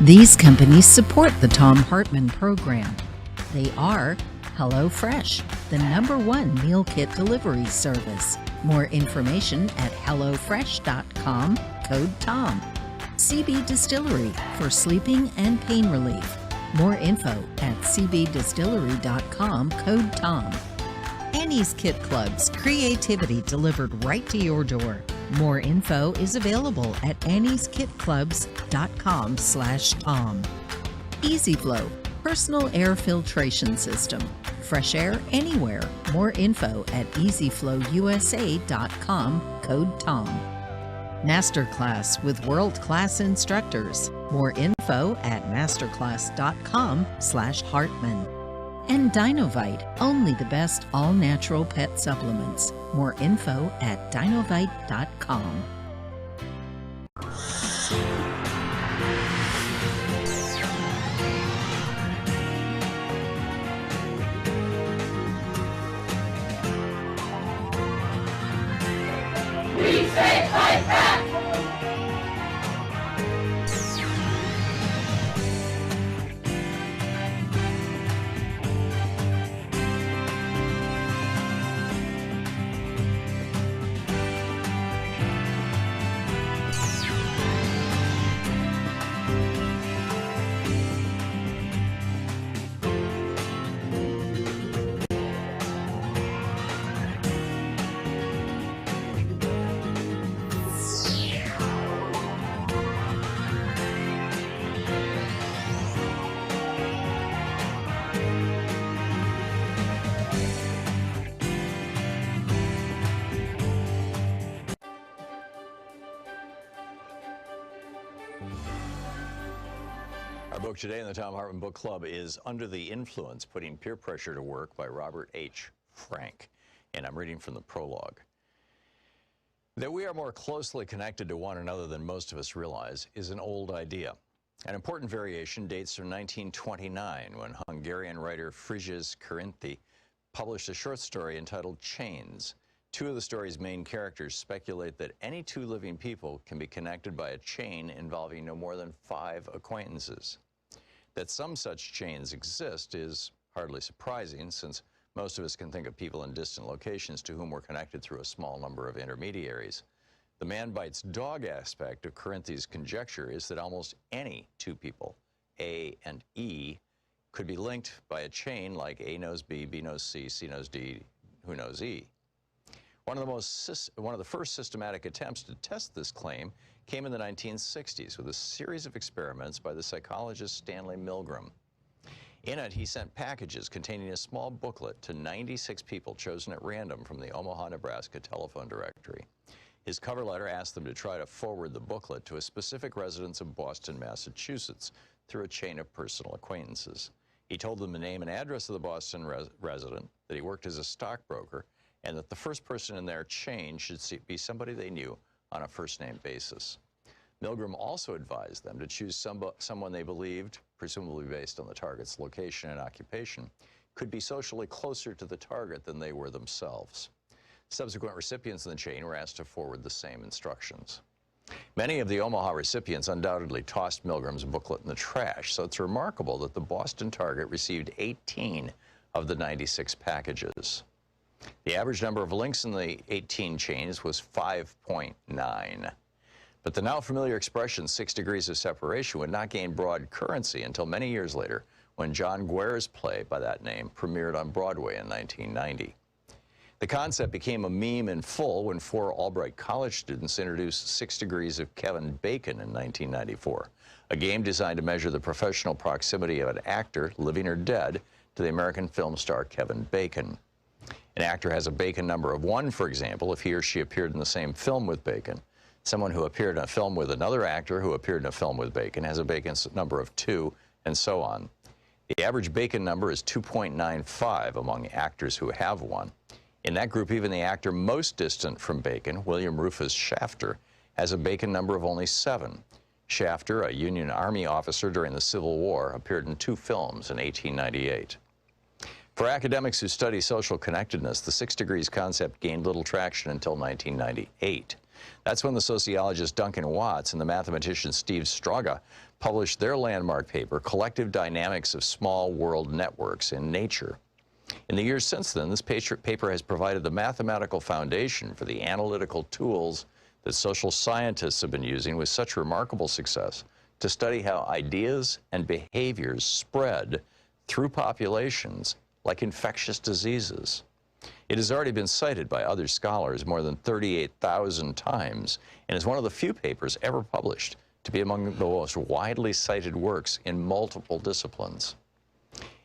These companies support the Thom Hartmann program. They are HelloFresh, the #1 meal kit delivery service. More information at hellofresh.com, code TOM. CB Distillery for sleeping and pain relief. More info at cbdistillery.com, code TOM. Annie's Kit Clubs, creativity delivered right to your door. More info is available at annieskitclubs.com/Tom. EasyFlow, personal air filtration system. Fresh air anywhere. More info at easyflowusa.com, code Tom. Masterclass with world-class instructors. More info at masterclass.com/Hartmann. And Dinovite, only the best all-natural pet supplements. More info at dinovite.com. We say fight back! Our book today in the Thom Hartmann Book Club is Under the Influence, Putting Peer Pressure to Work by Robert H. Frank. And I'm reading from the prologue. That we are more closely connected to one another than most of us realize is an old idea. An important variation dates from 1929 when Hungarian writer Frigyes Karinthy published a short story entitled Chains. Two of the story's main characters speculate that any two living people can be connected by a chain involving no more than 5 acquaintances. That some such chains exist is hardly surprising, since most of us can think of people in distant locations to whom we're connected through a small number of intermediaries. The man bites dog aspect of Karinthy's conjecture is that almost any two people, A and E, could be linked by a chain like A knows B, B knows C, C knows D, who knows E. One of the first systematic attempts to test this claim came in the 1960s with a series of experiments by the psychologist Stanley Milgram. In it, he sent packages containing a small booklet to 96 people chosen at random from the Omaha, Nebraska telephone directory. His cover letter asked them to try to forward the booklet to a specific residence of Boston, Massachusetts, through a chain of personal acquaintances. He told them the name and address of the Boston resident, that he worked as a stockbroker, and that the first person in their chain should be somebody they knew on a first-name basis. Milgram also advised them to choose someone they believed, presumably based on the target's location and occupation, could be socially closer to the target than they were themselves. Subsequent recipients in the chain were asked to forward the same instructions. Many of the Omaha recipients undoubtedly tossed Milgram's booklet in the trash, so it's remarkable that the Boston target received 18 of the 96 packages. The average number of links in the 18 chains was 5.9. But the now familiar expression 6 degrees of separation would not gain broad currency until many years later, when John Guare's play by that name premiered on Broadway in 1990. The concept became a meme in full when 4 Albright College students introduced 6 Degrees of Kevin Bacon in 1994, a game designed to measure the professional proximity of an actor, living or dead, to the American film star Kevin Bacon. An actor has a Bacon number of 1, for example, if he or she appeared in the same film with Bacon. Someone who appeared in a film with another actor who appeared in a film with Bacon has a Bacon number of 2, and so on. The average Bacon number is 2.95 among actors who have one. In that group, even the actor most distant from Bacon, William Rufus Shafter, has a Bacon number of only 7. Shafter, a Union Army officer during the Civil War, appeared in 2 films in 1898. For academics who study social connectedness, the 6 degrees concept gained little traction until 1998. That's when the sociologist Duncan Watts and the mathematician Steve Straga published their landmark paper, Collective Dynamics of Small World Networks in Nature. In the years since then, this paper has provided the mathematical foundation for the analytical tools that social scientists have been using with such remarkable success to study how ideas and behaviors spread through populations like infectious diseases. It has already been cited by other scholars more than 38,000 times and is one of the few papers ever published to be among the most widely cited works in multiple disciplines.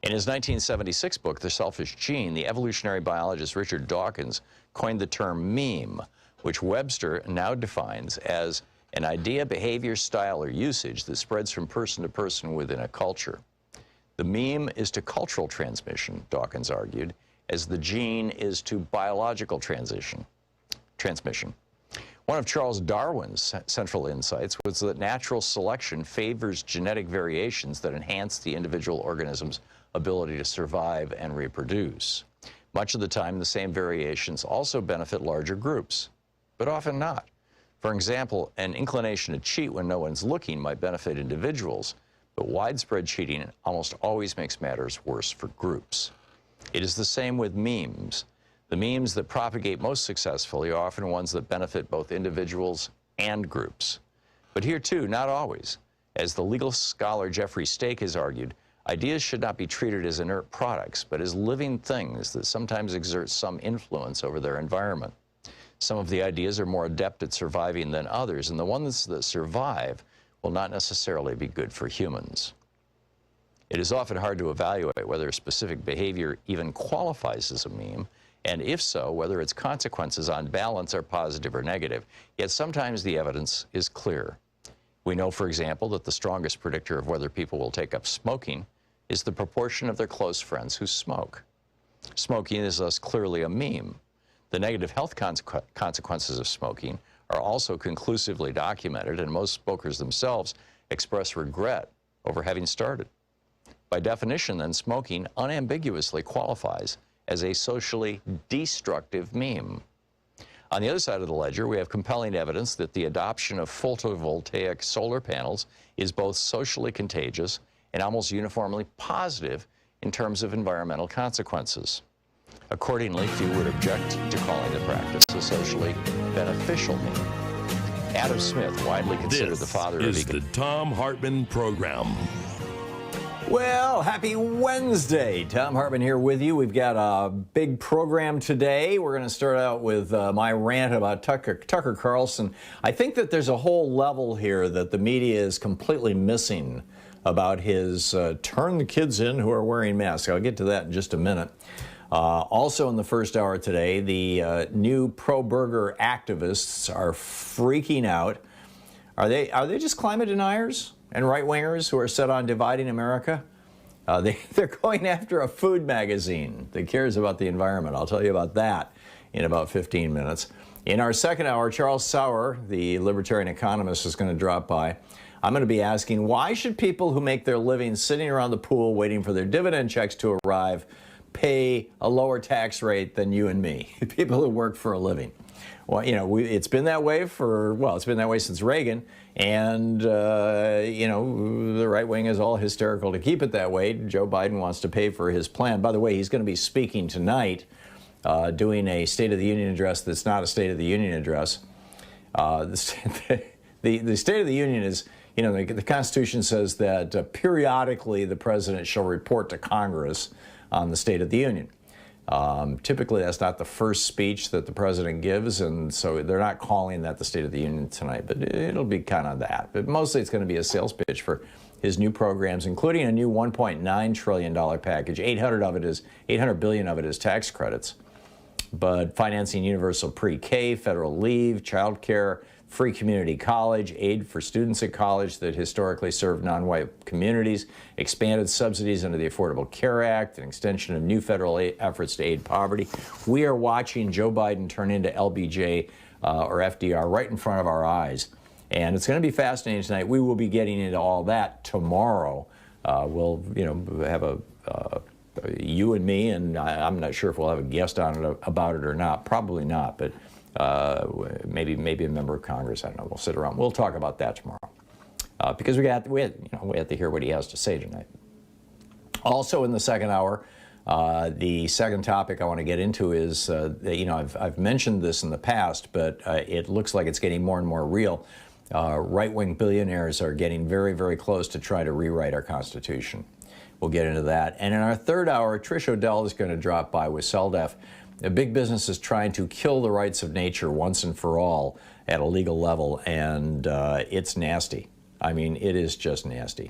In his 1976 book, The Selfish Gene, the evolutionary biologist Richard Dawkins coined the term meme, which Webster now defines as an idea, behavior, style, or usage that spreads from person to person within a culture. The meme is to cultural transmission, Dawkins argued, as the gene is to biological transmission. One of Charles Darwin's central insights was that natural selection favors genetic variations that enhance the individual organism's ability to survive and reproduce. Much of the time, the same variations also benefit larger groups, but often not. For example, an inclination to cheat when no one's looking might benefit individuals, but widespread cheating almost always makes matters worse for groups. It is the same with memes. The memes that propagate most successfully are often ones that benefit both individuals and groups. But here too, not always. As the legal scholar Jeffrey Stake has argued, ideas should not be treated as inert products, but as living things that sometimes exert some influence over their environment. Some of the ideas are more adept at surviving than others, and the ones that survive will not necessarily be good for humans. It is often hard to evaluate whether a specific behavior even qualifies as a meme, and if so, whether its consequences on balance are positive or negative. Yet sometimes the evidence is clear. We know, for example, that the strongest predictor of whether people will take up smoking is the proportion of their close friends who smoke. Smoking is thus clearly a meme. The negative health consequences of smoking are also conclusively documented, and most smokers themselves express regret over having started. By definition, then, smoking unambiguously qualifies as a socially destructive meme. On the other side of the ledger, we have compelling evidence that the adoption of photovoltaic solar panels is both socially contagious and almost uniformly positive in terms of environmental consequences. Accordingly, few would object to calling the practice a socially beneficial meme. Adam Smith, widely considered the father of This is the Thom Hartmann Program. Well, happy Wednesday. Thom Hartmann here with you. We've got a big program today. We're going to start out with my rant about Tucker Carlson. I think that there's a whole level here that the media is completely missing about his turn the kids in who are wearing masks. I'll get to that in just a minute. Also in the first hour today, the new pro-burger activists are freaking out. Are they just climate deniers and right-wingers who are set on dividing America? They're going after a food magazine that cares about the environment. I'll tell you about that in about 15 minutes. In our second hour, Charles Sauer, the libertarian economist, is going to drop by. I'm going to be asking, why should people who make their living sitting around the pool waiting for their dividend checks to arrive pay a lower tax rate than you and me, people who work for a living? Well, you know, it's been that way it's been that way since Reagan, and, you know, the right wing is all hysterical to keep it that way. Joe Biden wants to pay for his plan. By the way, he's going to be speaking tonight, doing a State of the Union address that's not a State of the Union address. The State of the Union is, you know, the Constitution says that periodically the president shall report to Congress on the State of the Union. Typically, that's not the first speech that the president gives, and so they're not calling that the State of the Union tonight, but it'll be kind of that. But mostly it's going to be a sales pitch for his new programs, including a new $1.9 trillion package. 800 billion of it is tax credits, but financing universal pre-K, federal leave, child care, free community college, aid for students at college that historically served non-white communities, expanded subsidies under the Affordable Care Act, an extension of new federal efforts to aid poverty. We are watching Joe Biden turn into LBJ or FDR right in front of our eyes. And it's going to be fascinating tonight. We will be getting into all that tomorrow. We'll, have you and me, and I'm not sure if we'll have a guest on it about it or not. Probably not, but maybe a member of Congress. I don't know. We'll sit around. We'll talk about that tomorrow because we have to hear what he has to say tonight. Also, in the second hour, the second topic I want to get into is I've mentioned this in the past, but it looks like it's getting more and more real. Right-wing billionaires are getting very, very close to try to rewrite our Constitution. We'll get into that. And in our third hour, Trish O'Dell is going to drop by with CELDF. A big business is trying to kill the rights of nature once and for all at a legal level, and it's nasty. I mean, it is just nasty.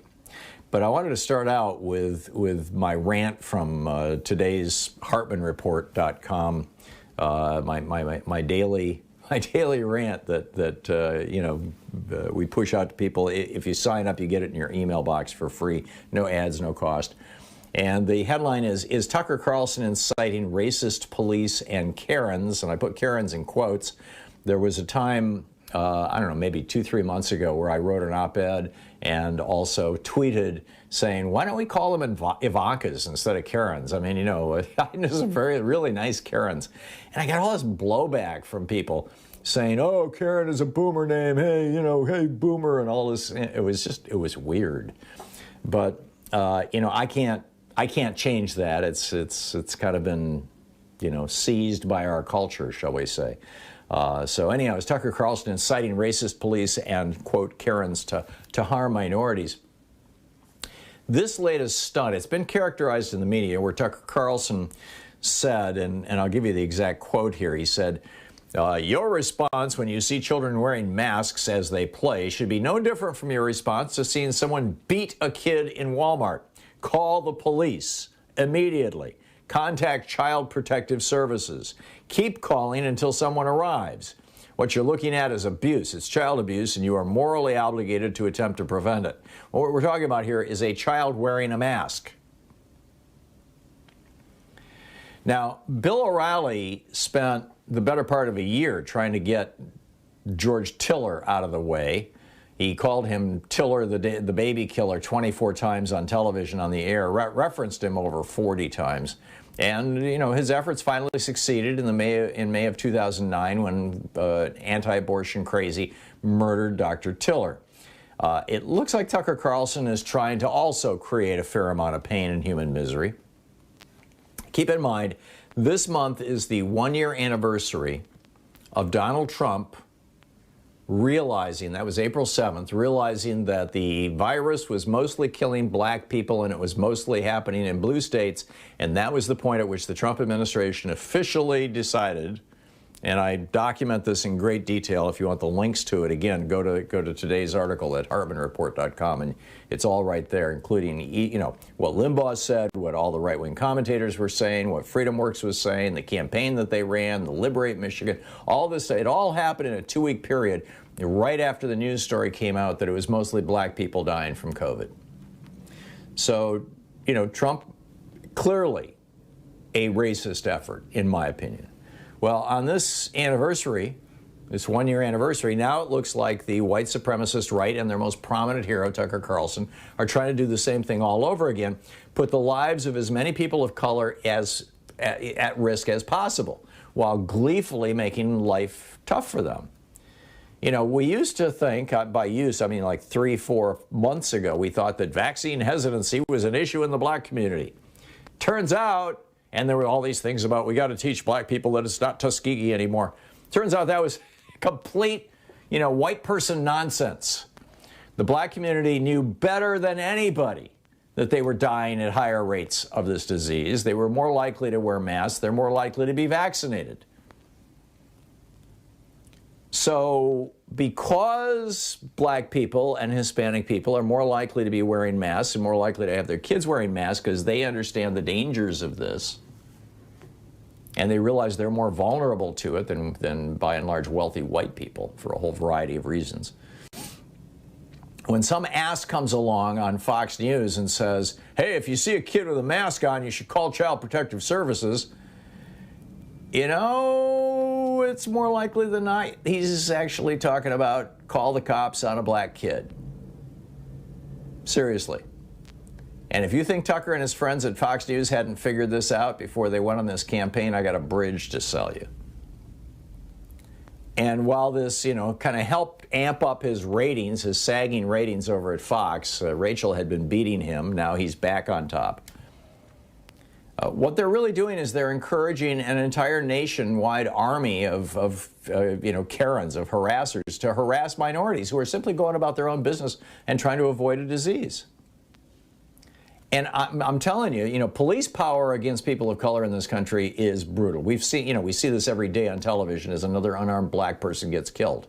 But I wanted to start out with my rant from today's HartmanReport.com, my daily rant that we push out to people. If you sign up, you get it in your email box for free, no ads, no cost. And the headline is Tucker Carlson inciting racist police and Karens? And I put Karens in quotes. There was a time, I don't know, maybe 2-3 months ago where I wrote an op-ed and also tweeted saying, why don't we call them Ivankas instead of Karens? I mean, I know some really nice Karens. And I got all this blowback from people saying, oh, Karen is a boomer name. Hey, hey, boomer, and all this. It was weird. But, I can't change that. It's kind of been, seized by our culture, shall we say. So anyhow, it's Tucker Carlson inciting racist police and, quote, Karens to harm minorities. This latest stunt, it's been characterized in the media where Tucker Carlson said, and I'll give you the exact quote here, he said, your response when you see children wearing masks as they play should be no different from your response to seeing someone beat a kid in Walmart. Call the police immediately. Contact Child Protective Services. Keep calling until someone arrives. What you're looking at is abuse. It's child abuse, and you are morally obligated to attempt to prevent it. What we're talking about here is a child wearing a mask. Now, Bill O'Reilly spent the better part of a year trying to get George Tiller out of the way. He called him Tiller, the baby killer, 24 times on television on the air, referenced him over 40 times. And, his efforts finally succeeded in May of 2009 when anti-abortion crazy murdered Dr. Tiller. It looks like Tucker Carlson is trying to also create a fair amount of pain and human misery. Keep in mind, this month is the one-year anniversary of Donald Trump realizing, that was April 7th, realizing that the virus was mostly killing black people and it was mostly happening in blue states. And that was the point at which the Trump administration officially decided, and I document this in great detail. If you want the links to it, again, go to today's article at HartmanReport.com, and it's all right there, including what Limbaugh said, what all the right-wing commentators were saying, what FreedomWorks was saying, the campaign that they ran, the Liberate Michigan, all this. It all happened in a 2-week period, right after the news story came out that it was mostly black people dying from COVID. So, Trump, clearly a racist effort, in my opinion. Well, on this anniversary, this one-year anniversary, now it looks like the white supremacist right and their most prominent hero, Tucker Carlson, are trying to do the same thing all over again, put the lives of as many people of color at risk as possible, while gleefully making life tough for them. We used to think, by use, I mean like 3-4 months ago, we thought that vaccine hesitancy was an issue in the black community. Turns out, and there were all these things about we got to teach black people that it's not Tuskegee anymore. Turns out that was complete, white person nonsense. The black community knew better than anybody that they were dying at higher rates of this disease. They were more likely to wear masks. They're more likely to be vaccinated. So because black people and Hispanic people are more likely to be wearing masks and more likely to have their kids wearing masks because they understand the dangers of this, And they realize they're more vulnerable to it than by and large wealthy white people for a whole variety of reasons. When some ass comes along on Fox News and says, hey, if you see a kid with a mask on, you should call Child Protective Services, you know, it's more likely than not he's actually talking about call the cops on a black kid. Seriously. And if you think Tucker and his friends at Fox News hadn't figured this out before they went on this campaign, I got a bridge to sell you. And while this, you know, kind of helped amp up his ratings, his sagging ratings over at Fox, Rachel had been beating him. Now he's back on top. What they're really doing is they're encouraging an entire nationwide army of Karens, of harassers, to harass minorities who are simply going about their own business and trying to avoid a disease. And I'm telling you, police power against people of color in this country is brutal. We see this every day on television as another unarmed black person gets killed.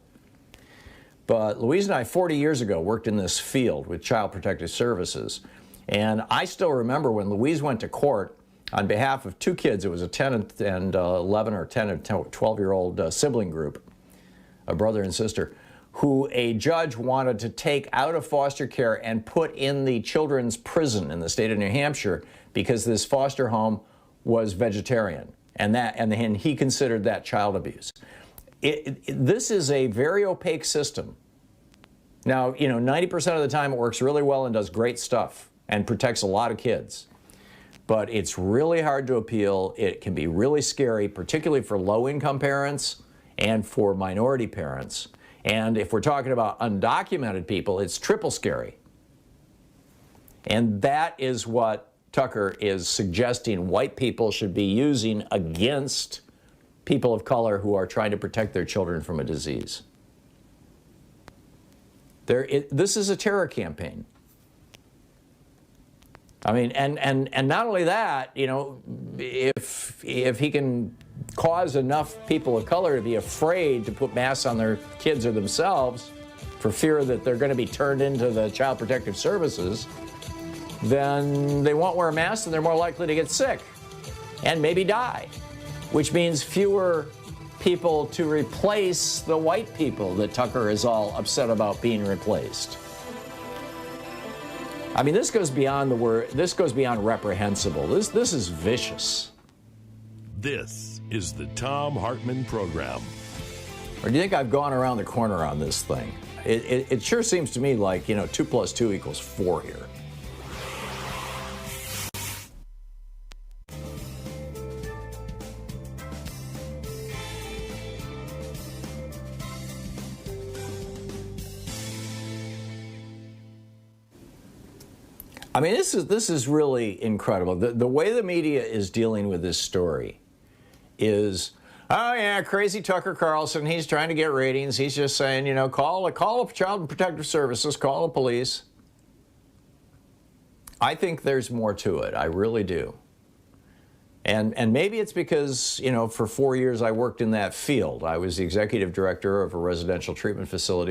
But Louise and I, 40 years ago, worked in this field with Child Protective Services. And I still remember when Louise went to court on behalf of two kids. It was a 10 and 11 or 10 and 12-year-old sibling group, a brother and sister, who a judge wanted to take out of foster care and put in the children's prison in the state of New Hampshire because this foster home was vegetarian, and he considered that child abuse. This is a very opaque system. Now, 90% of the time it works really well and does great stuff and protects a lot of kids. But it's really hard to appeal. It can be really scary, particularly for low-income parents and for minority parents. And if we're talking about undocumented people, it's triple scary. And that is what Tucker is suggesting white people should be using against people of color who are trying to protect their children from a disease. This is a terror campaign. I mean, and not only that, if he can cause enough people of color to be afraid to put masks on their kids or themselves for fear that they're going to be turned into the Child Protective Services, then they won't wear a mask and they're more likely to get sick and maybe die, which means fewer people to replace the white people that Tucker is all upset about being replaced. I mean, this goes beyond the word, this goes beyond reprehensible. This is vicious. This is the Thom Hartmann Program. Or do you think I've gone around the corner on this thing? It sure seems to me like, 2 + 2 = 4 here. I mean, this is really incredible. The way the media is dealing with this story is, oh yeah, crazy Tucker Carlson, he's trying to get ratings. He's just saying, call Child Protective Services, call the police. I think there's more to it. I really do. And maybe it's because, for 4 years I worked in that field. I was the executive director of a residential treatment facility